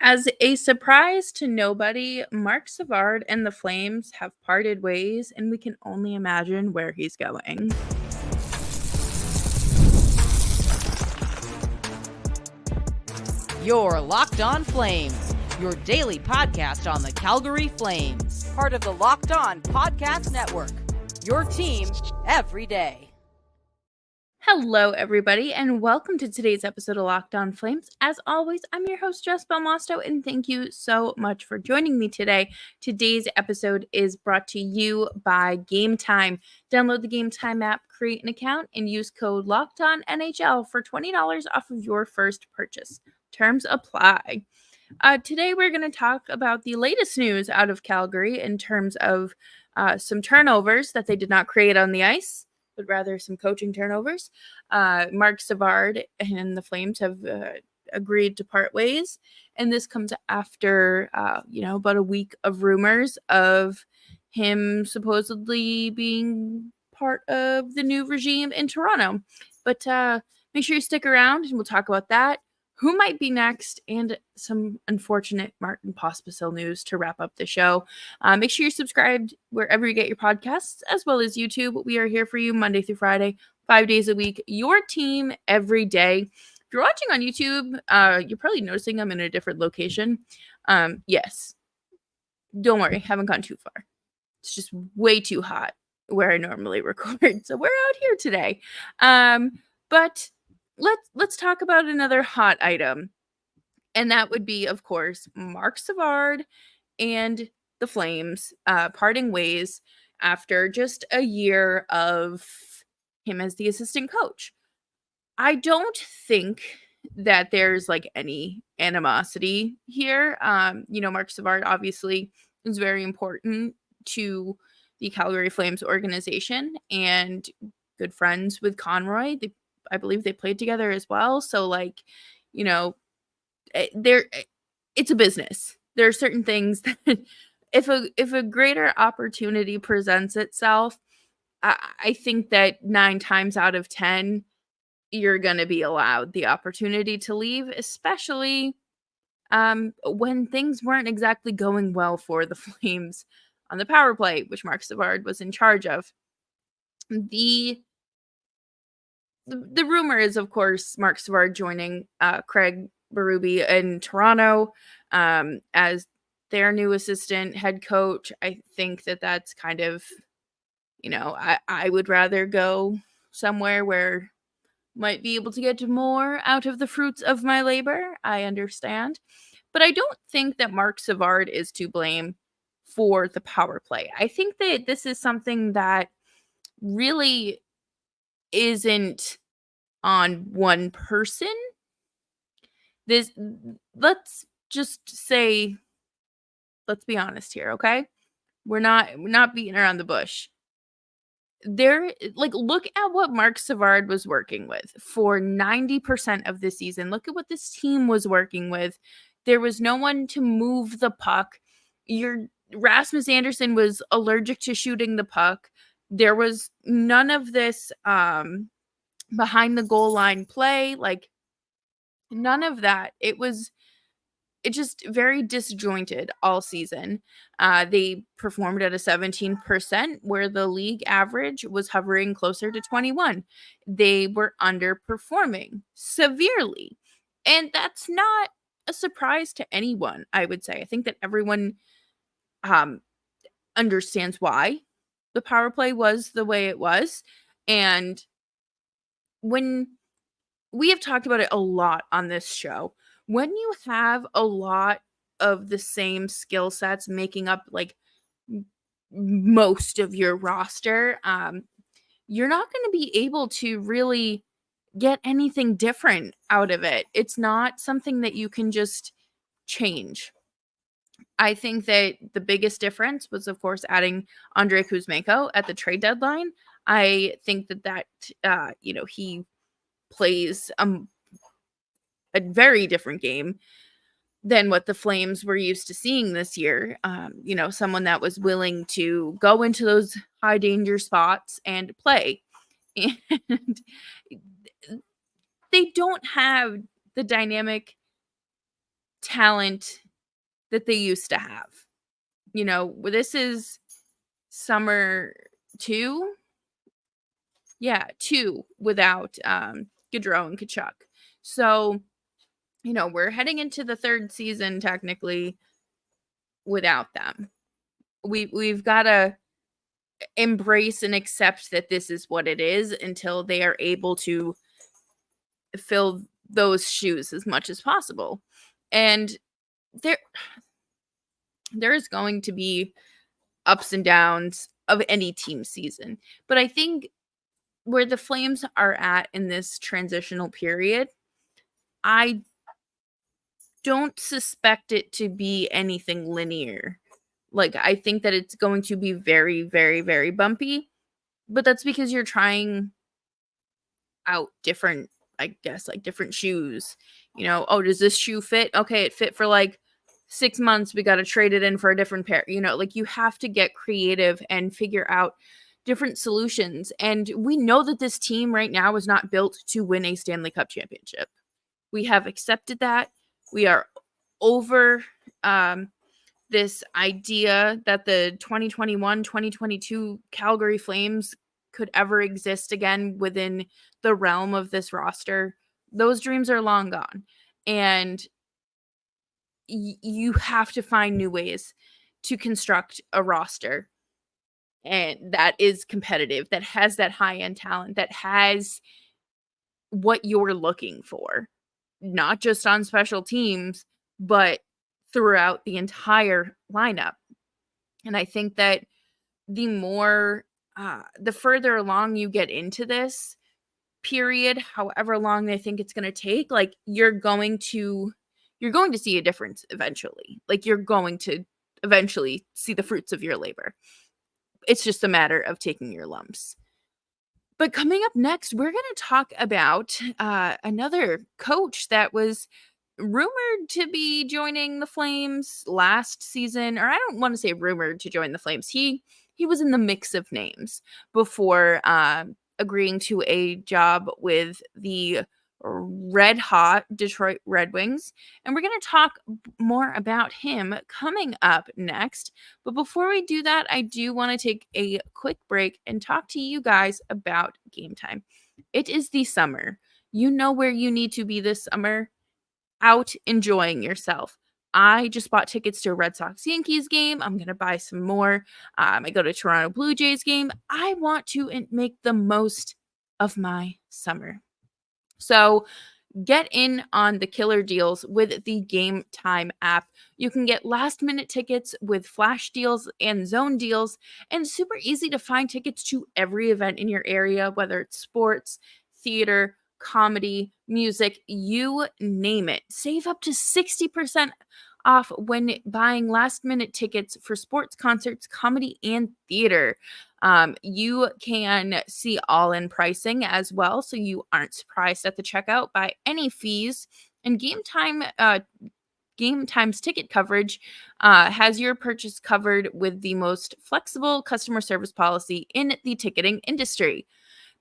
As a surprise to nobody, Marc Savard and the Flames have parted ways, and we can only imagine where he's going. You're Locked On Flames, your daily podcast on the Calgary Flames. Part of the Locked On Podcast Network, your team every day. Hello, everybody, and welcome to today's episode of Locked On Flames. As always, I'm your host, Jess Belmosto, and thank you so much for joining me today. Today's episode is brought to you by Game Time. Download the Game Time app, create an account, and use code LOCKEDONNHL for $20 off of your first purchase. Terms apply. Today, we're going to talk about the latest news out of Calgary in terms of some turnovers that they did not create on the ice, but rather some coaching turnovers. Marc Savard and the Flames have agreed to part ways, and this comes after, about a week of rumors of him supposedly being part of the new regime in Toronto. But make sure you stick around, and we'll talk about that, who might be next, and some unfortunate Martin Pospisil news to wrap up the show. Make sure you're subscribed wherever you get your podcasts, as well as YouTube. We are here for you Monday through Friday, 5 days a week, your team every day. If you're watching on YouTube, you're probably noticing I'm in a different location. Yes, don't worry, haven't gone too far. It's just way too hot where I normally record, so we're out here today. But let's talk about another hot item, and that would be, of course, Marc Savard and the Flames parting ways after just a year of him as the assistant coach. I don't think that there's any animosity here. Marc Savard obviously is very important to the Calgary Flames organization and good friends with Conroy. I believe they played together as well. So it's a business. There are certain things that if a greater opportunity presents itself, I think that 9 times out of 10 you're going to be allowed the opportunity to leave, especially when things weren't exactly going well for the Flames on the power play, which Marc Savard was in charge of. The rumor is, of course, Marc Savard joining Craig Berube in Toronto as their new assistant head coach. I think that that's kind of, I would rather go somewhere where might be able to get more out of the fruits of my labor. I understand. But I don't think that Marc Savard is to blame for the power play. I think that this is something that really isn't on one person. Let's just say, let's be honest here, okay? We're not beating around the bush. Look at what Marc Savard was working with for 90% of the season. Look at what this team was working with. There was no one to move the puck. Your Rasmus Andersson was allergic to shooting the puck. There was none of this behind the goal line play, none of that. It just very disjointed all season. They performed at a 17%, where the league average was hovering closer to 21. They were underperforming severely. And that's not a surprise to anyone, I would say. I think that everyone understands why the power play was the way it was. And when we have talked about it a lot on this show, when you have a lot of the same skill sets making up most of your roster, you're not going to be able to really get anything different out of it. It's not something that you can just change. I think that the biggest difference was, of course, adding Andrei Kuzmenko at the trade deadline. I think that he plays a very different game than what the Flames were used to seeing this year. Someone that was willing to go into those high danger spots and play. And they don't have the dynamic talent that they used to have. You know, this is summer 2. Yeah, 2 without Gaudreau and Kachuk. So, you know, we're heading into the 3rd season technically without them. We've got to embrace and accept that this is what it is until they are able to fill those shoes as much as possible. And there is going to be ups and downs of any team season. But I think where the Flames are at in this transitional period, I don't suspect it to be anything linear. Like, I think that it's going to be very, very, very bumpy, but that's because you're trying out different, I guess, like different shoes. You know, oh, does this shoe fit? Okay, it fit for like 6 months. We got to trade it in for a different pair. You know, like you have to get creative and figure out different solutions. And we know that this team right now is not built to win a Stanley Cup championship. We have accepted that. We are over this idea that the 2021-2022 Calgary Flames could ever exist again within the realm of this roster. Those dreams are long gone. And you have to find new ways to construct a roster and that is competitive, that has that high-end talent, that has what you're looking for, not just on special teams, but throughout the entire lineup. And I think that the more, the further along you get into this period, however long they think it's going to take, like you're going to see a difference eventually. Like you're going to eventually see the fruits of your labor. It's just a matter of taking your lumps. But coming up next, we're going to talk about another coach that was rumored to be joining the Flames last season, or I don't want to say rumored to join the Flames. He was in the mix of names before agreeing to a job with the red hot Detroit Red Wings. And we're going to talk more about him coming up next. But before we do that, I do want to take a quick break and talk to you guys about Game Time. It is the summer. You know where you need to be this summer, out enjoying yourself. I just bought tickets to a Red Sox Yankees game. I'm going to buy some more. I go to Toronto Blue Jays game. I want to make the most of my summer. So get in on the killer deals with the Game Time app. You can get last minute tickets with flash deals and zone deals, and super easy to find tickets to every event in your area, whether it's sports, theater, comedy, music, you name it. Save up to 60% off when buying last minute tickets for sports, concerts, comedy, and theater. You can see all-in pricing as well, so you aren't surprised at the checkout by any fees. And Game Time's ticket coverage has your purchase covered with the most flexible customer service policy in the ticketing industry.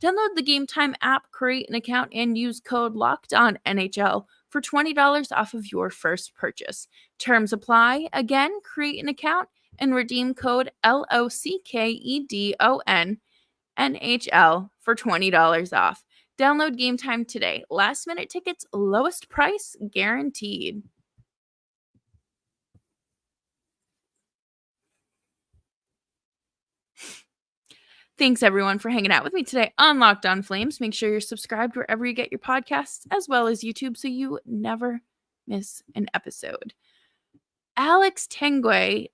Download the Game Time app, create an account, and use code LOCKEDONNHL for $20 off of your first purchase. Terms apply. Again, create an account and redeem code LOCKEDONNHL for $20 off. Download Game Time today. Last minute tickets, lowest price guaranteed. Thanks everyone for hanging out with me today on Locked On Flames. Make sure you're subscribed wherever you get your podcasts, as well as YouTube, so you never miss an episode. Alex Tanguay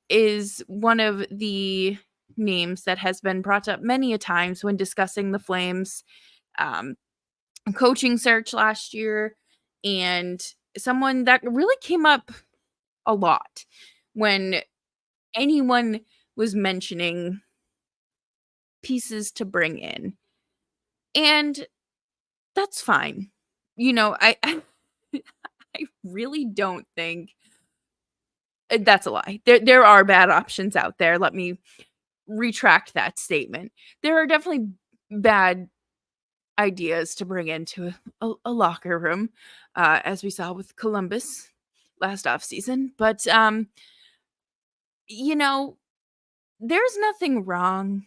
is one of the names that has been brought up many a times when discussing the Flames coaching search last year, and someone that really came up a lot when anyone was mentioning pieces to bring in. And that's fine. You know, I really don't think that's a lie. There are bad options out there. Let me retract that statement. There are definitely bad ideas to bring into a locker room, as we saw with Columbus. last off season. But you know, there's nothing wrong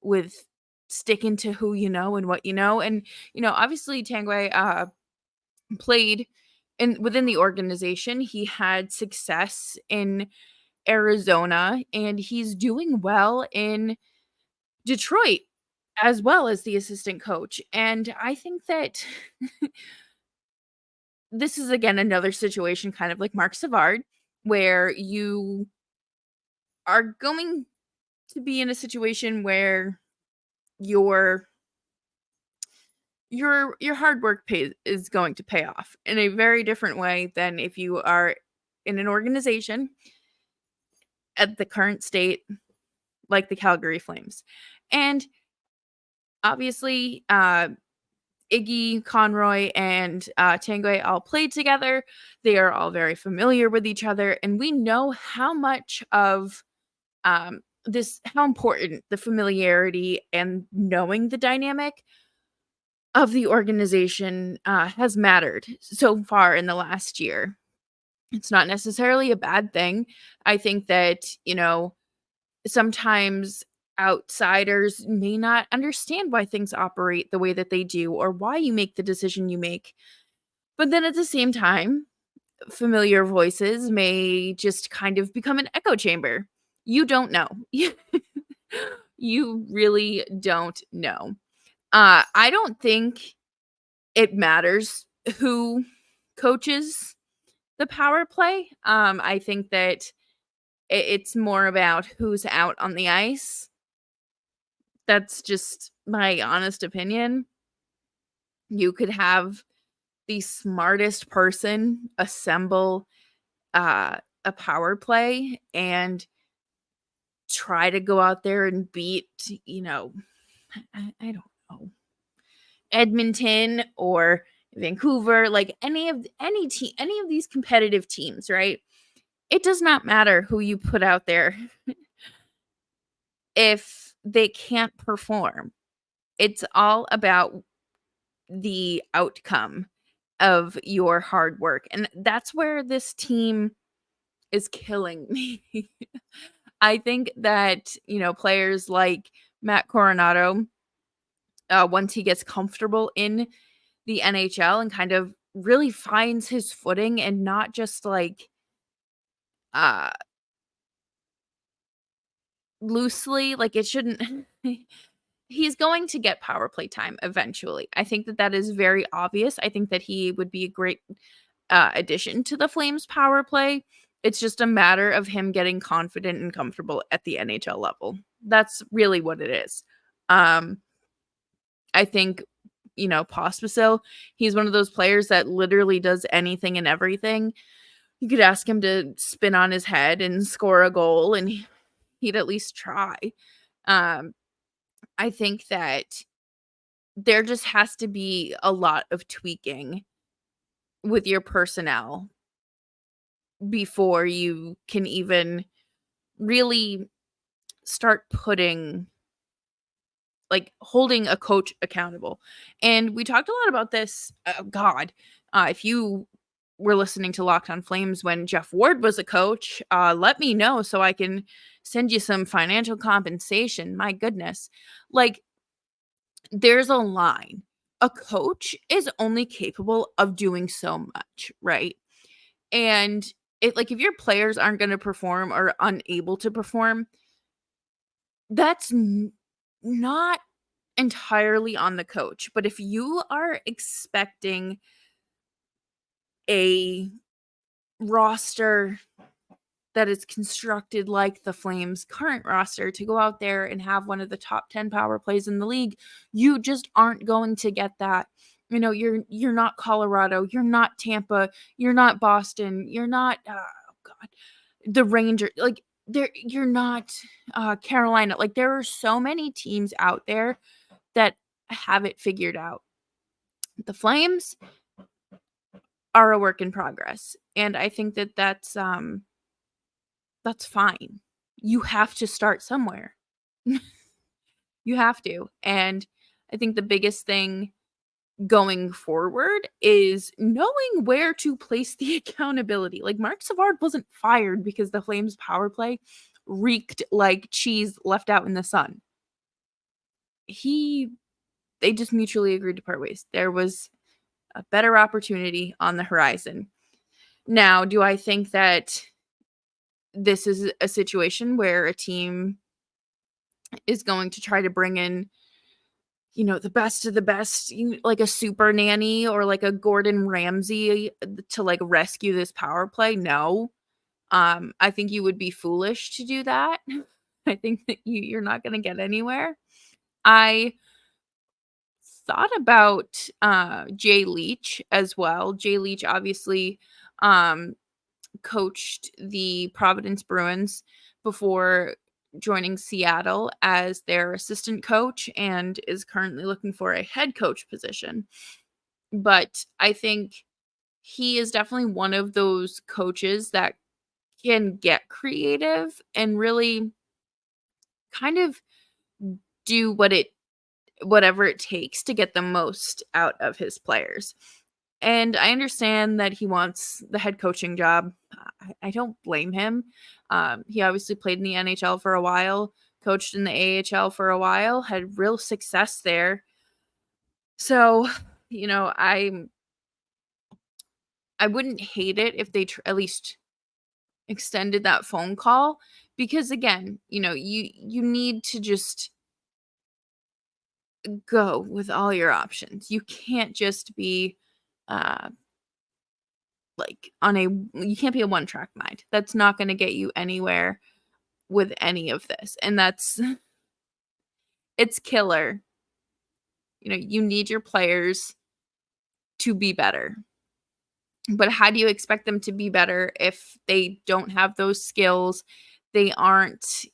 with sticking to who you know and what you know. And obviously Tanguay played in within the organization. He had success in Arizona, and he's doing well in Detroit as well as the assistant coach. And I think that this is again another situation kind of like Marc Savard, where you are going to be in a situation where your your hard work is going to pay off in a very different way than if you are in an organization at the current state like the Calgary Flames. And obviously Iggy, Conroy, and Tanguay all played together. They are all very familiar with each other, and we know how much of how important the familiarity and knowing the dynamic of the organization has mattered so far in the last year. It's not necessarily a bad thing. I think that, sometimes outsiders may not understand why things operate the way that they do or why you make the decision you make. But then at the same time, familiar voices may just kind of become an echo chamber. You don't know. You really don't know. I don't think it matters who coaches the power play. I think that it's more about who's out on the ice. That's just my honest opinion. You could have the smartest person assemble a power play and try to go out there and beat, I don't know, Edmonton or Vancouver, like any of these competitive teams, right? It does not matter who you put out there if they can't perform. It's all about the outcome of your hard work. And that's where this team is killing me. I think that, players like Matt Coronado, once he gets comfortable in the NHL and kind of really finds his footing and not just like uh loosely, like it shouldn't he's going to get power play time eventually. I think that that is very obvious. I think that he would be a great addition to the Flames power play. It's just a matter of him getting confident and comfortable at the NHL level. That's really what it is. Um, I think, Pospisil, he's one of those players that literally does anything and everything. You could ask him to spin on his head and score a goal, and he'd at least try. Um, I think that there just has to be a lot of tweaking with your personnel before you can even really start putting like holding a coach accountable. And we talked a lot about this. If you were listening to Locked on Flames when Jeff Ward was a coach, let me know so I can send you some financial compensation. My goodness. Like, there's a line. A coach is only capable of doing so much, right? And like if your players aren't going to perform or unable to perform, that's not entirely on the coach. But if you are expecting a roster that is constructed like the Flames' current roster to go out there and have one of the top 10 power plays in the league, you just aren't going to get that. You're not Colorado, you're not Tampa, you're not Boston, you're not the Rangers. Like you're not Carolina. Like there are so many teams out there that have it figured out. The Flames are a work in progress, and I think that that's fine. You have to start somewhere. You have to. And I think the biggest thing going forward is knowing where to place the accountability. Like, Marc Savard wasn't fired because the Flames power play reeked like cheese left out in the sun. They just mutually agreed to part ways. There was a better opportunity on the horizon. Now, do I think that this is a situation where a team is going to try to bring in, the best of the best, like a super nanny or like a Gordon Ramsay to like rescue this power play? No. I think you would be foolish to do that. I think that you're not going to get anywhere. I thought about Jay Leach as well. Jay Leach obviously coached the Providence Bruins before joining Seattle as their assistant coach and is currently looking for a head coach position. But I think he is definitely one of those coaches that can get creative and really kind of do whatever it takes to get the most out of his players. And I understand that he wants the head coaching job. I don't blame him. He obviously played in the NHL for a while, coached in the AHL for a while, had real success there. So, I wouldn't hate it if they at least extended that phone call, because again, you need to just go with all your options. You can't just be uh like you can't be a one-track mind. That's not going to get you anywhere with any of this. And it's killer. You need your players to be better. But how do you expect them to be better if they don't have those skills? They aren't,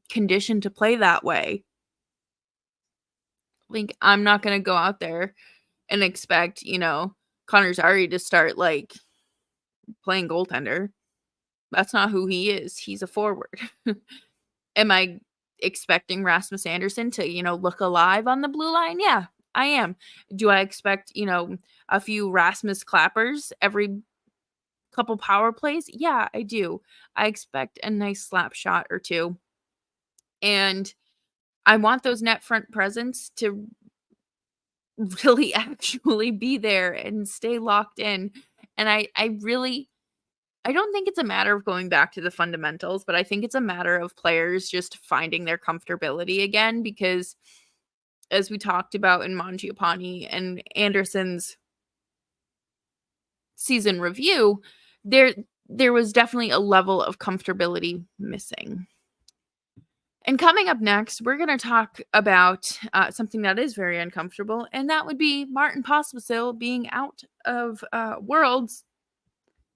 conditioned to play that way. Like, I'm not going to go out there and expect, Connor Zary to start like playing goaltender. That's not who he is. He's a forward. Am I expecting Rasmus Anderson to, look alive on the blue line? Yeah, I am. Do I expect, a few Rasmus clappers every couple power plays? Yeah, I do. I expect a nice slap shot or two. And I want those net front presence to really actually be there and stay locked in. And I don't think it's a matter of going back to the fundamentals, but I think it's a matter of players just finding their comfortability again, because as we talked about in Mangiapane and Anderson's season review, there was definitely a level of comfortability missing. And coming up next, we're going to talk about something that is very uncomfortable, and that would be Martin Pospisil being out of Worlds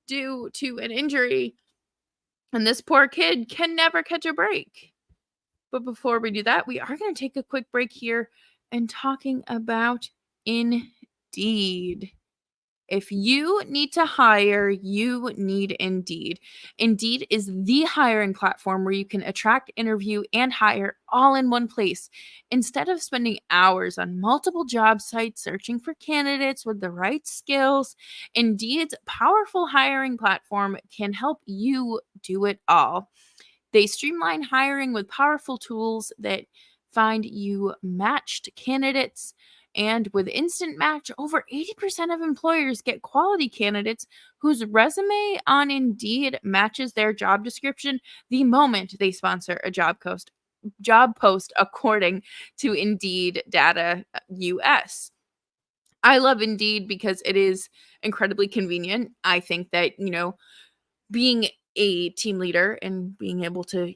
due to an injury. And this poor kid can never catch a break. But before we do that, we are going to take a quick break here and talking about Indeed. If you need to hire, you need Indeed. Indeed is the hiring platform where you can attract, interview, and hire all in one place. Instead of spending hours on multiple job sites searching for candidates with the right skills, Indeed's powerful hiring platform can help you do it all. They streamline hiring with powerful tools that find you matched candidates. And with Instant Match, over 80% of employers get quality candidates whose resume on Indeed matches their job description the moment they sponsor a job post, according to Indeed Data US. I love Indeed because it is incredibly convenient. I think that, being a team leader and being able to,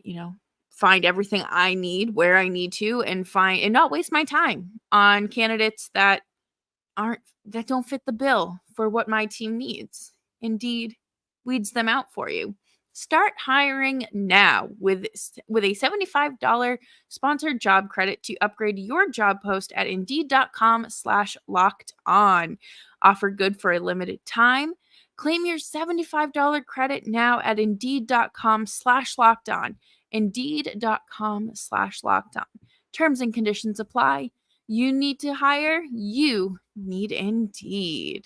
find everything I need where I need to and not waste my time on candidates that don't fit the bill for what my team needs. Indeed weeds them out for you. Start hiring now with a $75 sponsored job credit to upgrade your job post at Indeed.com/locked on. Offer good for a limited time. Claim your $75 credit now at Indeed.com/locked on. Indeed.com/locked on. Terms and conditions apply. You need to hire? You need Indeed.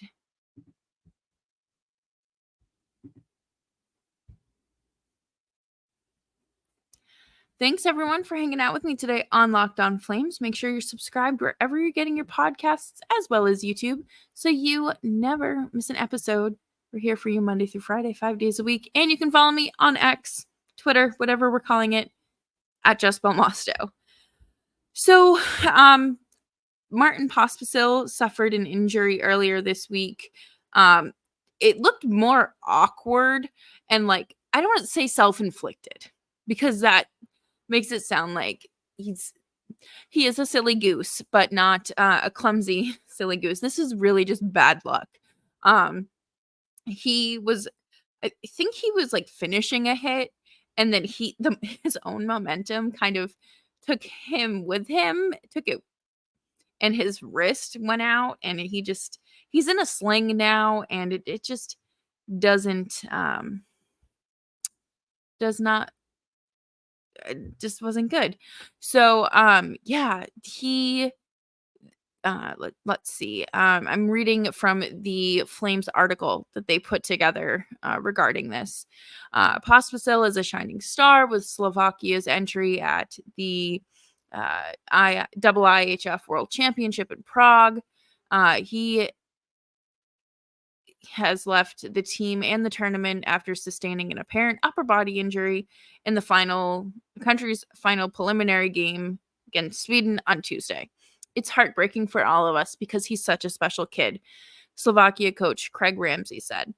Thanks everyone for hanging out with me today on Locked On Flames. Make sure you're subscribed wherever you're getting your podcasts as well as YouTube so you never miss an episode. We're here for you Monday through Friday, 5 days a week. And you can follow me on X, Twitter, whatever we're calling it, at Just Belmosto. So, Martin Pospisil suffered an injury earlier this week. It looked more awkward and like, I don't want to say self-inflicted because that makes it sound like he is a silly goose, but not a clumsy silly goose. This is really just bad luck. He was, I think he was like finishing a hit, and then his own momentum kind of took it, and his wrist went out, and he's in a sling now, and it just doesn't does not just wasn't good. So yeah, let's see. I'm reading from the Flames article that they put together regarding this. Pospisil is a shining star with Slovakia's entry at the IHF World Championship in Prague. He has left the team and the tournament after sustaining an apparent upper body injury in the country's final preliminary game against Sweden on Tuesday. It's heartbreaking for all of us because he's such a special kid, Slovakia coach Craig Ramsey said.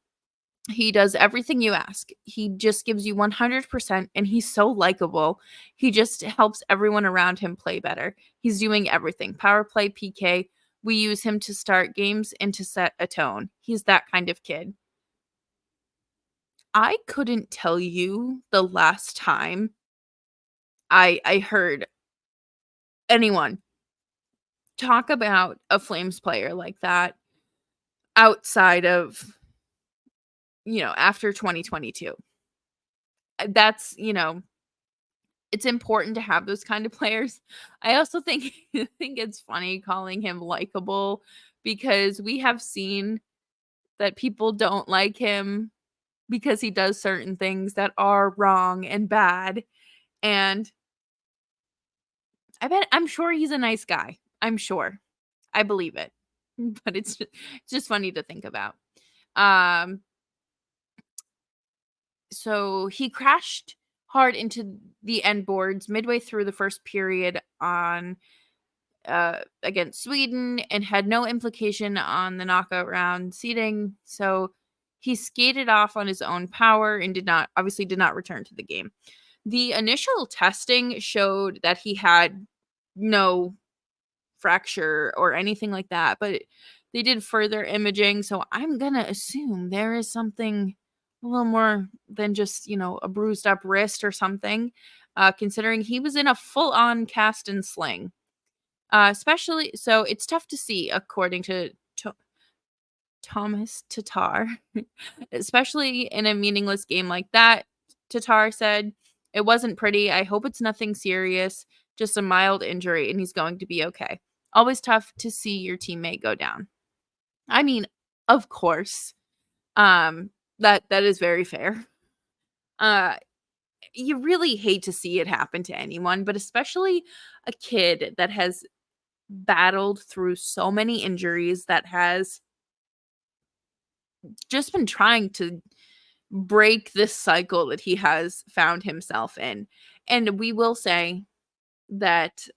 He does everything you ask. He just gives you 100%, and he's so likable. He just helps everyone around him play better. He's doing everything. Power play, PK. We use him to start games and to set a tone. He's that kind of kid. I couldn't tell you the last time I heard anyone talk about a Flames player like that outside of, after 2022. That's, it's important to have those kind of players. I also think it's funny calling him likable because we have seen that people don't like him because he does certain things that are wrong and bad. And I'm sure he's a nice guy. I'm sure. I believe it. But it's just funny to think about. So he crashed hard into the end boards midway through the first period on against Sweden and had no implication on the knockout round seeding. So he skated off on his own power and did not return to the game. The initial testing showed that he had no fracture or anything like that, but they did further imaging. So I'm going to assume there is something a little more than just, a bruised up wrist or something, considering he was in a full on cast and sling. Especially, so it's tough to see, according to Thomas Tatar, especially in a meaningless game like that. Tatar said, "It wasn't pretty. I hope it's nothing serious, just a mild injury, and he's going to be okay. Always tough to see your teammate go down." I mean, of course, that is very fair. You really hate to see it happen to anyone, but especially a kid that has battled through so many injuries, that has just been trying to break this cycle that he has found himself in. And we will say that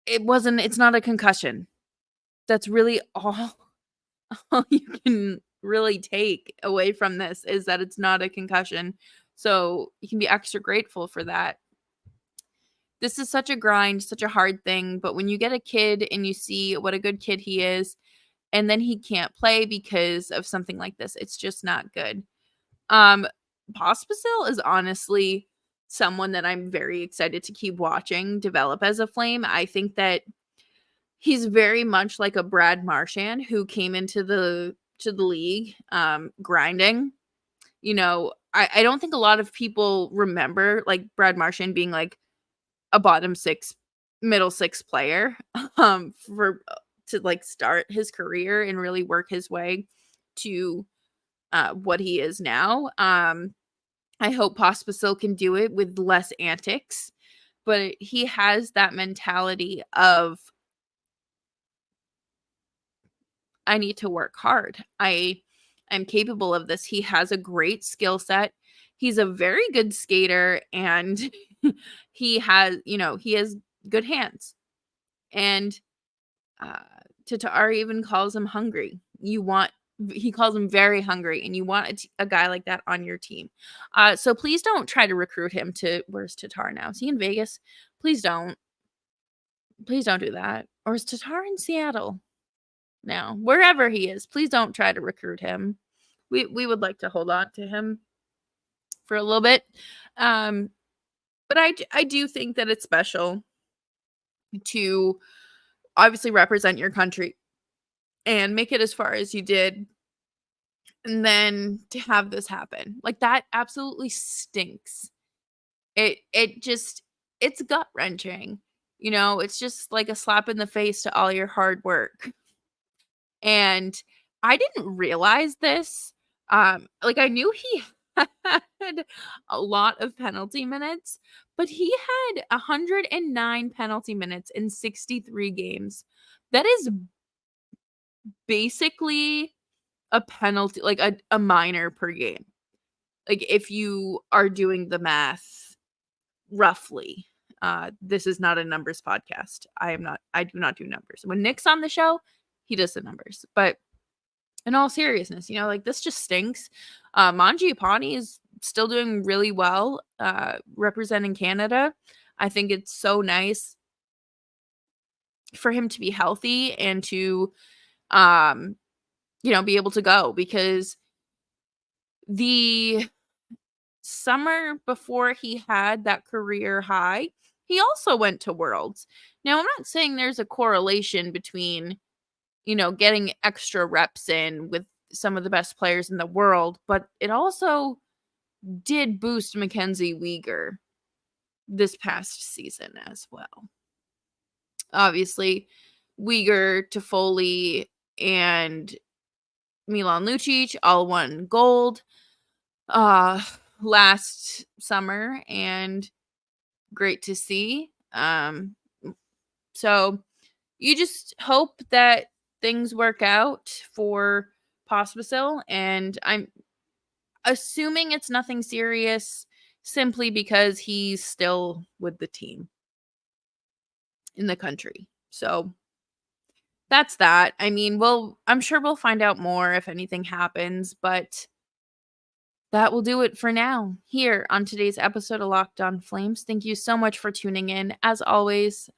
it's not a concussion. That's really all you can really take away from this, is that it's not a concussion. So you can be extra grateful for that. This is such a grind, such a hard thing, but when you get a kid and you see what a good kid he is, and then he can't play because of something like this, it's just not good. Pospisil is honestly someone that I'm very excited to keep watching develop as a Flame. I think that he's very much like a Brad Marchand who came into the league grinding. I don't think a lot of people remember like Brad Marchand being like a bottom six middle six player to like start his career and really work his way to what he is now. I hope Pospisil can do it with less antics, but he has that mentality of, I need to work hard. I'm capable of this. He has a great skill set. He's a very good skater, and he has good hands. And uh, Tatar even calls him hungry. He calls him very hungry, and you want a guy like that on your team. So please don't try to recruit him to, where's Tatar now? Is he in Vegas? Please don't. Please don't do that. Or is Tatar in Seattle now? Wherever he is, please don't try to recruit him. We would like to hold on to him for a little bit. But I do think that it's special to obviously represent your country and make it as far as you did, and then to have this happen. Like, that absolutely stinks. It's gut-wrenching. It's just like a slap in the face to all your hard work. And I didn't realize this. Like, I knew he had a lot of penalty minutes, but he had 109 penalty minutes in 63 games. That is basically a penalty, like a minor per game. Like, if you are doing the math roughly. This is not a numbers podcast. I do not do numbers. When Nick's on the show, he does the numbers. But in all seriousness, like, this just stinks. Mangiapane is still doing really well, representing Canada. I think it's so nice for him to be healthy and to, be able to go, because the summer before he had that career high, he also went to Worlds. Now, I'm not saying there's a correlation between, getting extra reps in with some of the best players in the world, but it also did boost Mackenzie Weegar this past season as well. Obviously, Weegar, Toffoli, and Milan Lucic all won gold last summer, and great to see. So you just hope that things work out for Pospisil, and I'm assuming it's nothing serious, simply because he's still with the team in the country. So that's that. I mean, I'm sure we'll find out more if anything happens, but that will do it for now here on today's episode of Locked On Flames. Thank you so much for tuning in. As always,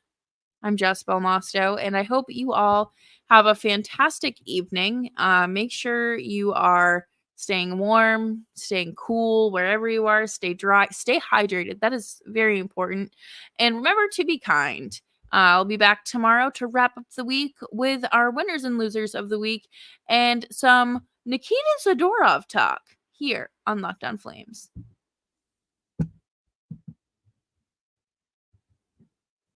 I'm Jess Belmosto, and I hope you all have a fantastic evening. Make sure you are staying warm, staying cool wherever you are. Stay dry, stay hydrated. That is very important. And remember to be kind. I'll be back tomorrow to wrap up the week with our winners and losers of the week and some Nikita Zadorov talk here on Locked On Flames.